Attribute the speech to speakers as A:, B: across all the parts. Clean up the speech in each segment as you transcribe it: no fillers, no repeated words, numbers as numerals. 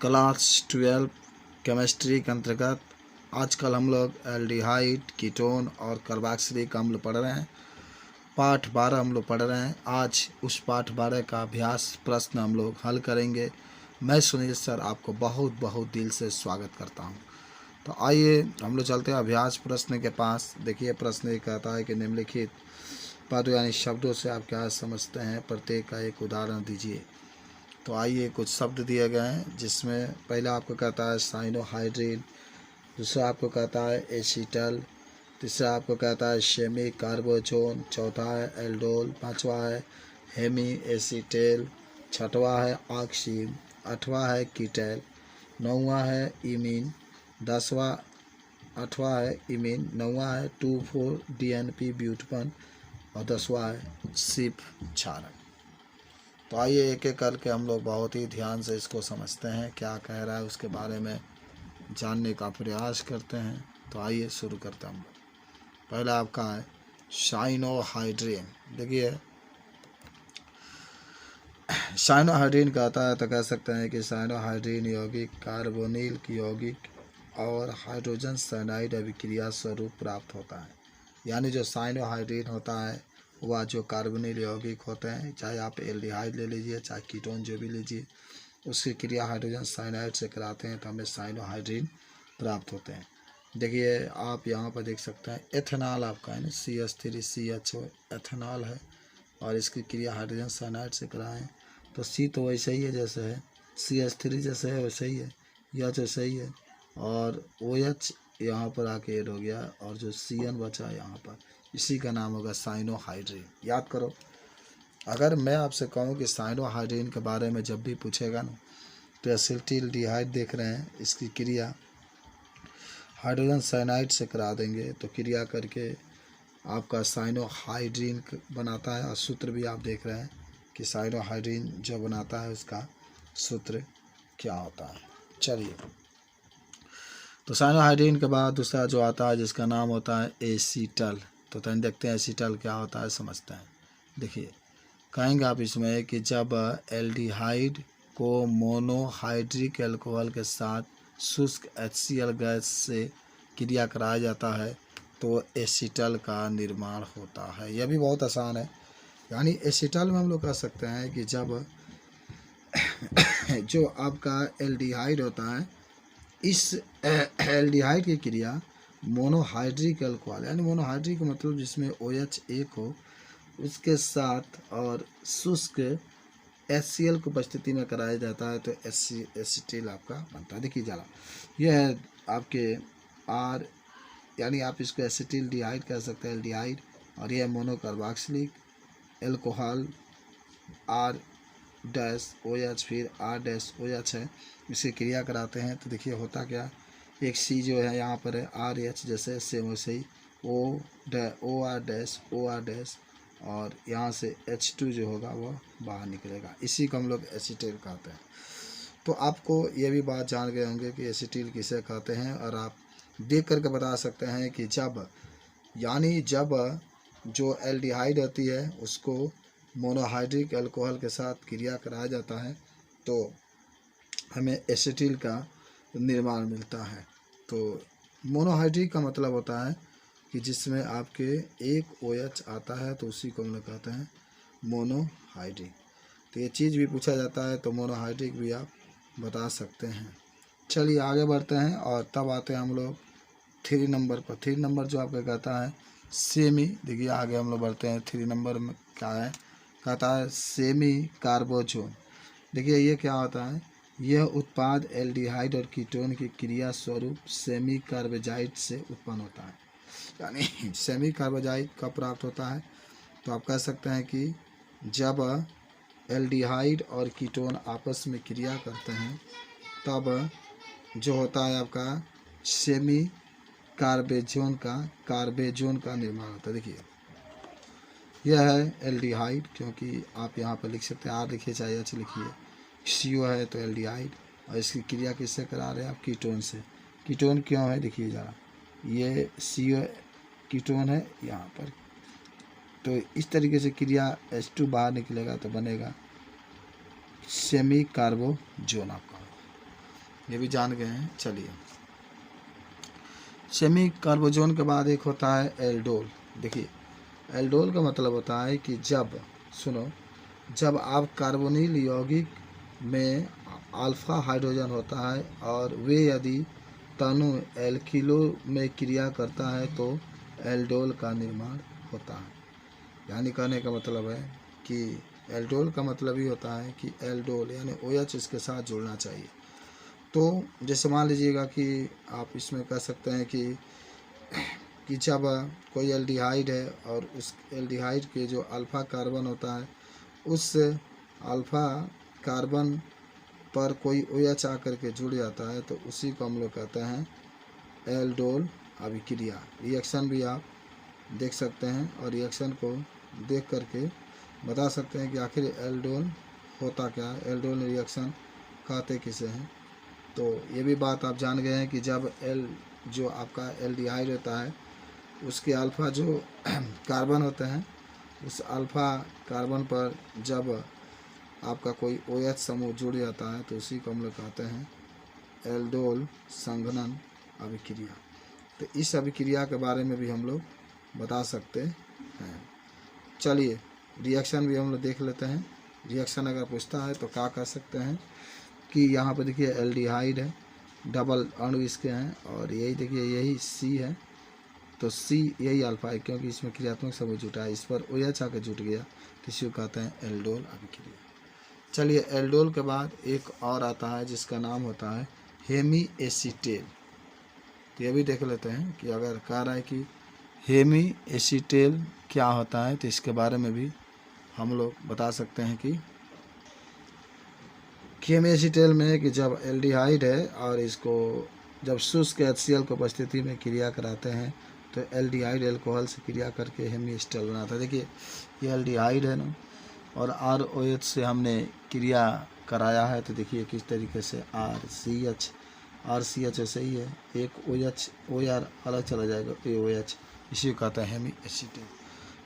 A: Class 12 chemistry के अंतर्गत आजकल हम लोग एल्डिहाइड, कीटोन और कार्बोक्सिलिक अम्ल पढ़ रहे हैं। पाठ 12 हम लोग पढ़ रहे हैं। आज उस पाठ 12 का अभ्यास प्रश्न हम लोग हल करेंगे। मैं सुनील सर आपको बहुत बहुत दिल से स्वागत करता हूं। तो आइए हम लोग चलते हैं अभ्यास प्रश्न के पास। देखिए प्रश्न ये कहता है कि निम्नलिखित पदों यानी शब्दों से आप क्या समझते हैं, प्रत्येक का एक उदाहरण दीजिए। तो आइए कुछ शब्द दिए गए हैं जिसमें पहला आपको कहता है साइनोहाइड्रिन, दूसरा आपको कहता है एसीटल, तीसरा आपको कहता है सेमी कार्बोजोन, चौथा है एल्डोल, पांचवा है हेमी एसीटेल, छठवा है ऑक्सीन, आठवां है कीटेल, नौवां है इमीन, आठवां है इमीन, नौवां है 2,4-DNP ब्यूटपन और 10वां है सिप क्षारक। तो आइए एक एक करके हम लोग बहुत ही ध्यान से इसको समझते हैं, क्या कह रहा है उसके बारे में जानने का प्रयास करते हैं। तो आइए शुरू करते हैं हम लोग। पहला आपका है साइनोहाइड्रिन। देखिए साइनोहाइड्रिन कहता है तो कह सकते हैं कि साइनोहाइड्रिन यौगिक कार्बोनिल की यौगिक और हाइड्रोजन साइनाइड अभिक्रिया स्वरूप प्राप्त होता है। यानी जो साइनोहाइड्रिन होता है वह जो कार्बोनिल यौगिक होते हैं, चाहे आप एल्डिहाइड ले लीजिए चाहे कीटोन जो भी लीजिए, उसकी क्रिया हाइड्रोजन साइनाइड से कराते हैं तो हमें साइनोहाइड्रिन प्राप्त होते हैं। देखिए आप यहाँ पर देख सकते हैं एथेनॉल आपका है ना, CH3CHO एथेनॉल है और इसकी क्रिया हाइड्रोजन साइनाइड से कराएं तो C तो वैसे ही है जैसे है, CH3 जैसे है वैसे ही है, यह जो सही है और OH यहाँ पर आके ऐड हो गया और जो CN बचा यहाँ पर, इसी का नाम होगा साइनोहाइड्रिन। याद करो, अगर मैं आपसे कहूँ कि साइनोहाइड्रिन के बारे में जब भी पूछेगा ना तो एसिटिल्डिहाइड देख रहे हैं, इसकी क्रिया हाइड्रोजन साइनाइड से करा देंगे तो क्रिया करके आपका साइनोहाइड्रिन बनाता है। और सूत्र भी आप देख रहे हैं कि साइनोहाइड्रिन जो बनाता है उसका सूत्र क्या होता है। चलिए तो साइनोहाइड्रिन के बाद दूसरा जो आता है जिसका नाम होता है एसीटल। तो देखते हैं एसीटल क्या होता है, समझते हैं। देखिए कहेंगे आप इसमें कि जब एल्डिहाइड को मोनोहाइड्रिक अल्कोहल के साथ शुष्क HCl गैस से क्रिया कराया जाता है तो एसीटल का निर्माण होता है। यह भी बहुत आसान है। यानी एसीटल में हम लोग कह सकते हैं कि जब जो आपका एल्डिहाइड होता है, इस एल्डिहाइड की क्रिया मोनोहाइड्रिक अल्कोहल यानी मोनोहाइड्रिक का मतलब जिसमें OH एक हो उसके साथ और शुष्क HCl की उपस्थिति में कराया जाता है तो एसिटिल आपका बनता है। देखिए ज़रा यह है आपके R, यानी आप इसको एसिटिल्डिहाइड कह सकते हैं एल्डिहाइड, और यह मोनोकार्बोक्सिलिक एल्कोहल R-OH फिर R-OH है, इसे क्रिया कराते हैं तो देखिए होता क्या, एक C जो है यहाँ पर है RH जैसे सेम वैसे ही OR- और यहाँ से H2 जो होगा वह बाहर निकलेगा, इसी को हम लोग एसिटिल कहते हैं। तो आपको ये भी बात जान गए होंगे कि एसिटिल किसे कहते हैं, और आप देख करके बता सकते हैं कि जब जो एल्डिहाइड होती है उसको मोनोहाइड्रिक अल्कोहल के साथ क्रिया कराया जाता है तो हमें एसिटिल का निर्माण मिलता है। तो मोनोहाइड्रिक का मतलब होता है कि जिसमें आपके एक OH आता है तो उसी को हम लोग कहते हैं मोनोहाइड्रिक। तो ये चीज़ भी पूछा जाता है तो मोनोहाइड्रिक भी आप बता सकते हैं। चलिए आगे बढ़ते हैं और तब आते हैं हम लोग 3 नंबर पर। 3 नंबर जो आपका कहता है सेमी। देखिए आगे हम लोग बढ़ते हैं, 3 नंबर में क्या है, कहता है सेमी कार्बोजोन। देखिए ये क्या होता है, यह उत्पाद एल्डिहाइड और कीटोन की क्रिया स्वरूप सेमी कार्बोजाइड से उत्पन्न होता है। यानी सेमी कार्बोजाइड कब प्राप्त होता है, तो आप कह सकते हैं कि जब एल्डिहाइड और कीटोन आपस में क्रिया करते हैं तब जो होता है आपका सेमी कार्बेजोन का निर्माण होता है। देखिए यह है एल्डिहाइड, क्योंकि आप यहाँ पर लिख सकते हैं R लिखिए चाहे H लिखिए, CO है तो एल्डिहाइड, और इसकी क्रिया किससे करा रहे हैं आप, कीटोन से। कीटोन क्यों है देखिए ज़रा, ये CO कीटोन है यहाँ पर, तो इस तरीके से क्रिया H2 बाहर निकलेगा तो बनेगा सेमी कार्बोजोन आपका। ये भी जान गए हैं। चलिए, सेमी कार्बोजोन के बाद एक होता है एल्डोल। देखिए, एल्डोल का मतलब होता है कि जब, सुनो, जब आप कार्बोनिल यौगिक में अल्फा हाइड्रोजन होता है और वे यदि तनु एल्किलो में क्रिया करता है तो एल्डोल का निर्माण होता है। यानी कहने का मतलब है कि एल्डोल का मतलब ही होता है कि एल्डोल यानी OH इसके साथ जुड़ना चाहिए। तो जैसे मान लीजिएगा कि आप इसमें कह सकते हैं कि जब कोई एल्डिहाइड है और उस एल्डिहाइड के जो अल्फ़ा कार्बन होता है, उस अल्फ़ा कार्बन पर कोई OH आकर के जुड़ जाता है तो उसी को हम लोग कहते हैं एल्डोल अभिक्रिया। रिएक्शन भी आप देख सकते हैं और रिएक्शन को देख करके बता सकते हैं कि आखिर एल्डोल होता क्या है, एल्डोल रिएक्शन कहते किसे हैं। तो ये भी बात आप जान गए हैं कि जब जो आपका एल्डिहाइड होता है उसके अल्फ़ा जो कार्बन होते हैं, उस अल्फ़ा कार्बन पर जब आपका कोई OH समूह जुड़ जाता है तो उसी को हम लोग कहते हैं एल्डोल संघनन अभिक्रिया। तो इस अभिक्रिया के बारे में भी हम लोग बता सकते हैं। चलिए, रिएक्शन भी हम लोग देख लेते हैं। रिएक्शन अगर पूछता है तो क्या कर सकते हैं कि यहाँ पर देखिए एल्डिहाइड है, डबल अणु इसके हैं और यही देखिए यही C है, तो C यही अल्फा है क्योंकि इसमें क्रियात्मक समूह जुटा है, इस पर OH आकर जुट गया तो इसी को कहते हैं एल्डोल अभिक्रिया। चलिए, एल्डोल के बाद एक और आता है जिसका नाम होता है हेमी एसीटेल। तो ये भी देख लेते हैं कि अगर कह रहा है कि हेमी एसीटेल क्या होता है तो इसके बारे में भी हम लोग बता सकते हैं कि हेमी एसीटेल में है कि जब एल्डिहाइड है और इसको जब शुष्क HCl को उपस्थिति में क्रिया कराते हैं तो एल्डिहाइड एल्कोहल से क्रिया करके हेमी एसीटेल बनाता है। देखिए, ये एल्डिहाइड है ना और ROH से हमने क्रिया कराया है तो देखिए किस तरीके से RCH ऐसे ही है, एक OR अलग चला जाएगा AOH, इसी को कहता है हेमी एसीटेल।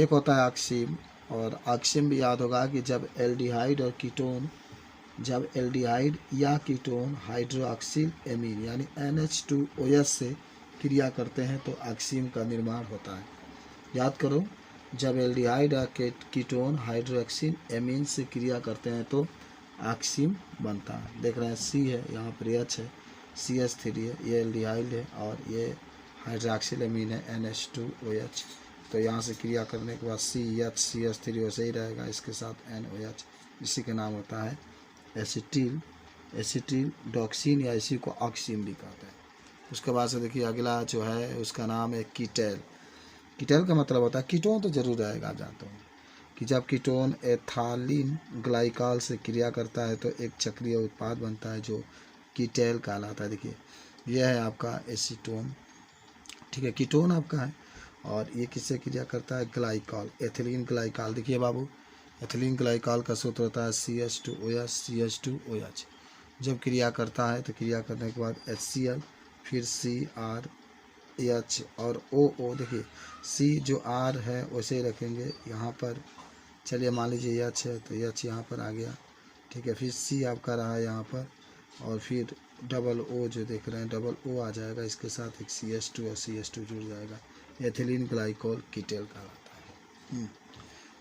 A: एक होता है ऑक्सीम, और ऑक्सीम भी याद होगा कि जब एल्डिहाइड या कीटोन हाइड्रोक्सिल एमीन यानी NH2OH से क्रिया करते हैं तो ऑक्सीम का निर्माण होता है। याद करो, जब एल्डिहाइड या कीटोन हाइड्रोक्सिल एमीन से क्रिया करते हैं तो ऑक्सीम बनता है। देख रहे हैं C है, यहाँ पर H है, CH3 है, ये एल्डिहाइड है और ये हाइड्रोक्सिल एमीन है NH2OH। तो यहाँ से क्रिया करने के बाद CH3 वैसे ही रहेगा, इसके साथ NOH, इसी का नाम होता है एसिटिल डॉक्सिन या इसी को ऑक्सीम भी कहते हैं। उसके बाद से देखिए अगला जो है उसका नाम है कीटेल। कीटेल का मतलब होता है, कीटोन तो जरूर रहेगा, आप जानते हो कि जब कीटोन एथालीन ग्लाइकॉल से क्रिया करता है तो एक चक्रीय उत्पाद बनता है जो कीटेल कहलाता है। देखिए, यह है आपका एसीटोन, ठीक है, कीटोन आपका है और ये किससे क्रिया करता है, ग्लाइकॉल, एथिलीन ग्लाइकॉल। देखिए बाबू, एथिलीन ग्लाइकॉल का सूत्र होता है CH2OH। जब क्रिया करता है तो क्रिया करने के बाद HCl, फिर CrH और OO। देखिए, C जो R है वैसे ही रखेंगे यहाँ पर। चलिए, मान लीजिए H है तो H यहाँ पर आ गया, ठीक है, फिर C आपका रहा है यहाँ पर और फिर डबल O जो देख रहे हैं डबल O आ जाएगा, इसके साथ एक CH2 और CH2 जुड़ जाएगा, एथिलीन ग्लाइकोल कीटेल कहलाता है।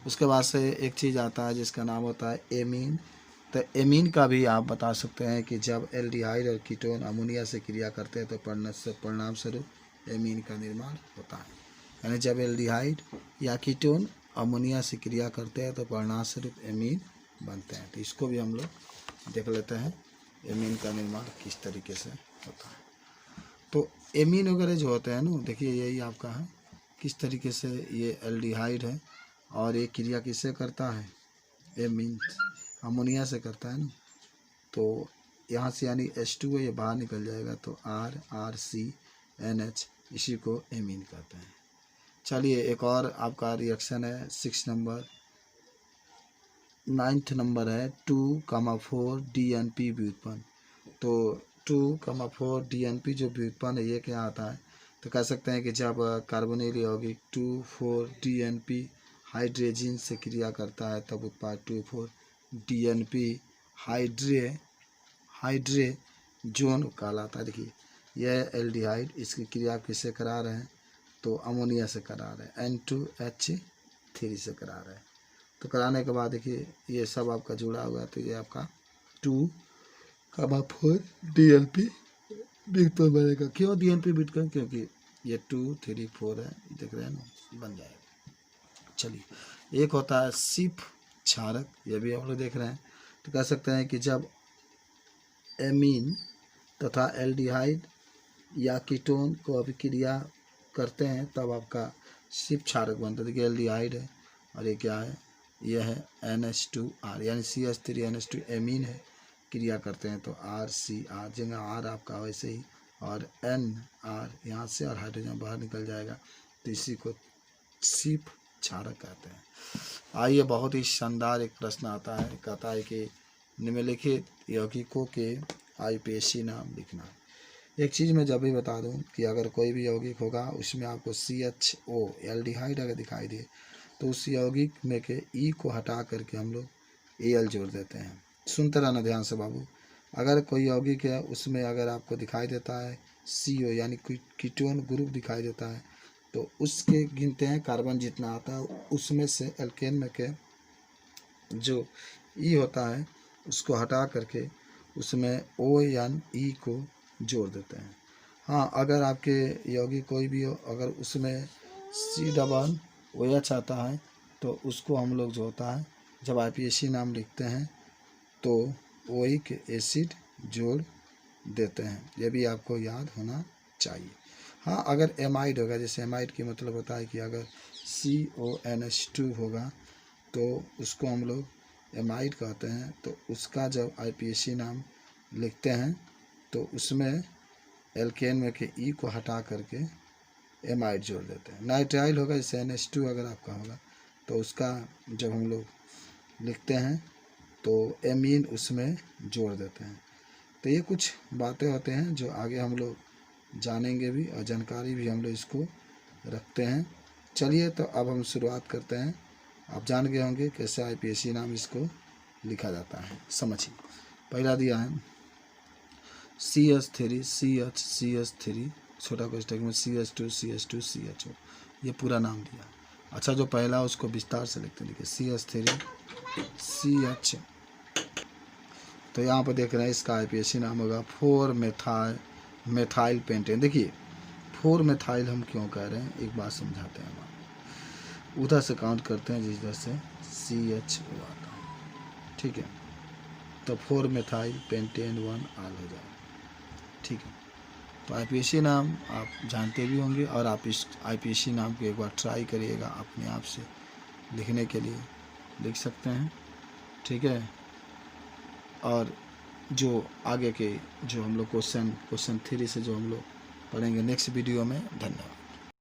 A: उसके बाद से एक चीज़ आता है जिसका नाम होता है एमीन। तो एमीन का भी आप बता सकते हैं कि जब एल्डिहाइड और कीटोन अमोनिया से क्रिया करते हैं तो परिणाम स्वरूप एमीन का निर्माण होता है। यानी जब एल्डिहाइड या कीटोन अमोनिया से क्रिया करते हैं तो परिणाम स्वरूप एमीन बनते हैं। तो इसको भी हम लोग देख लेते हैं एमीन का निर्माण किस तरीके से होता है। तो एमीन वगैरह जो होते हैं ना, देखिए यही आपका है किस तरीके से ये एल्डिहाइड है और ये क्रिया किससे करता है, एमीन अमोनिया से करता है ना। तो यहाँ से यानी H2 ये बाहर निकल जाएगा तो RCNH, इसी को एमीन कहते हैं। चलिए, एक और आपका रिएक्शन है 9th नंबर है 2,4 DNP व्युत्पन्न। तो 2,4 DNP जो व्युत्पन्न है ये क्या आता है, तो कह सकते हैं कि जब कार्बोनिल यौगिक 2,4 DNP हाइड्रोजन से क्रिया करता है तब उत्पाद 2,4 DNP हाइड्रे जोन कहलाता है। देखिए यह एल्डिहाइड, इसकी क्रिया किससे करा रहे हैं, तो अमोनिया से करा रहे हैं, N2H3 से करा रहे हैं। तो कराने के बाद देखिए ये सब आपका जुड़ा हुआ है, तो ये आपका 2,4 DNP बिटकॉइन बनेगा। क्यों DNP बिटकॉइन, क्योंकि ये 2, 3, 4 है, देख रहे हैं ना, बन जाएगा। चलिए एक होता है सिप क्षारक, ये भी हम लोग देख रहे हैं। तो कह सकते हैं कि जब एमीन तथा एल्डिहाइड या कीटोन को अभिक्रिया करते हैं तब आपका सिप क्षारक बनता है। देखिए एल्डिहाइड है और ये क्या है, यह है NH2R यानी CH3NH2 एमीन है, क्रिया करते हैं तो RCR, जगह R आपका वैसे ही, और NR यहाँ से और हाइड्रोजन बाहर निकल जाएगा, तो इसी को सिप क्षारक कहते हैं। आइए बहुत ही शानदार एक प्रश्न आता है, कहता है कि निम्नलिखित यौगिकों के IUPAC नाम लिखना। एक चीज़ मैं जब भी बता दूं कि अगर कोई भी यौगिक होगा उसमें आपको CHO एल्डिहाइड अगर दिखाई दे तो उस यौगिक में के E को हटा करके हम लोग Al जोड़ देते हैं। सुनते रहना ध्यान से बाबू। अगर कोई यौगिक है उसमें अगर आपको दिखाई देता है CO यानी कीटोन ग्रुप दिखाई देता है तो उसके गिनते हैं कार्बन जितना आता है, उसमें से एल्केन में के जो E होता है उसको हटा करके उसमें ONE को जोड़ देते हैं। हाँ अगर आपके यौगिक कोई भी हो, अगर उसमें COOH आता है तो उसको हम लोग जो होता है जब IUPAC नाम लिखते हैं तो ओइक एसिड जोड़ देते हैं। ये भी आपको याद होना चाहिए। हाँ अगर एमाइड होगा, जैसे एमाइड की मतलब होता है कि अगर CONH2 होगा तो उसको हम लोग एमाइड कहते हैं, तो उसका जब IUPAC नाम लिखते हैं तो उसमें एल्केन में के E को हटा करके एमाइड जोड़ देते हैं। नाइट्राइल होगा, जैसे NH2 अगर आपका होगा तो उसका जब हम लोग लिखते हैं तो एमीन उसमें जोड़ देते हैं। तो ये कुछ बातें होते हैं जो आगे हम लोग जानेंगे भी और जानकारी भी हम लोग इसको रखते हैं। चलिए तो अब हम शुरुआत करते हैं। आप जान गए होंगे कैसे IUPAC नाम इसको लिखा जाता है। समझिए पहला दिया है CH3 CH3 छोटा कोष्ठक में CH2 CH2 CHO, ये पूरा नाम दिया। अच्छा जो पहला उसको विस्तार से लिखते हैं, देखिए CH3 CH, तो यहाँ पर देख रहे हैं इसका IUPAC नाम होगा 4 मेथाइल पेंटेन। देखिए 4 मेथाइल हम क्यों कह रहे हैं एक बात समझाते हैं हम। उधर से काउंट करते हैं जिस तरह से CHO आता है, ठीक है, तो 4 मेथाइल पेंटेन 1 आल हो जाएगा, ठीक है। तो IUPAC नाम आप जानते भी होंगे और आप इस IUPAC नाम को एक बार ट्राई करिएगा अपने आप से लिखने के लिए, लिख सकते हैं, ठीक है। और जो आगे के जो हम लोग क्वेश्चन 3 से जो हम लोग पढ़ेंगे नेक्स्ट वीडियो में। धन्यवाद।